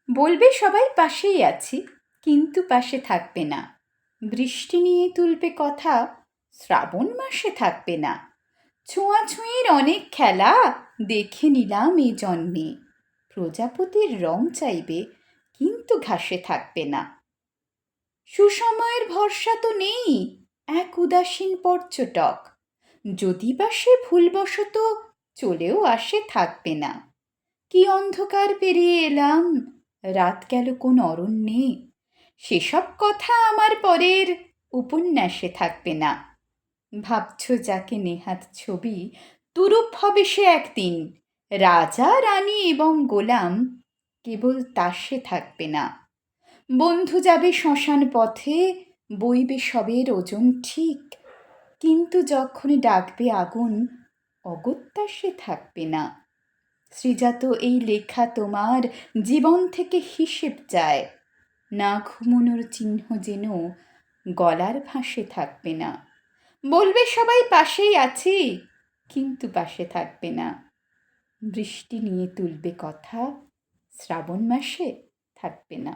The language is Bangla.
বলবে সবাই পাশেই আছি, কিন্তু পাশে থাকবে না। বৃষ্টি নিয়ে তুলবে কথা, শ্রাবণ মাসে থাকবে না। ছোঁয়াছুঁয়ির অনেক খেলা দেখে নিলাম এ জন্মে। প্রজাপতির রং চাইবে, কিন্তু ঘাসে থাকবে না। সুসময়ের ভরসা তো নেই, এক উদাসীন পর্যটক। যদি বা সে ভুলবশত চলেও আসে, থাকবে না। কি অন্ধকার পেরিয়ে এলাম, রাত গেল কোন অরণ্যে। সেসব কথা আমার পরের উপন্যাসে থাকবে না। ভাবছ যাকে নেহাত ছবি, তুরুপ হবে সে একদিন। রাজা রানী এবং গোলাম, কেবল তাসে থাকবে না। বন্ধু যাবে শ্মশান পথে, বইবে সবের ওজন ঠিক, কিন্তু যখন ডাকবে আগুন, অগত্যা সে থাকবে না। শ্রীজাত এই লেখা তোমার জীবন থেকে হিসেব চায়। না ঘুমনোর চিহ্ন যেন গলার ফাঁসে থাকবে না। বলবে সবাই পাশেই আছি, কিন্তু পাশে থাকবে না। বৃষ্টি নিয়ে তুলবে কথা, শ্রাবণ মাসে থাকবে না।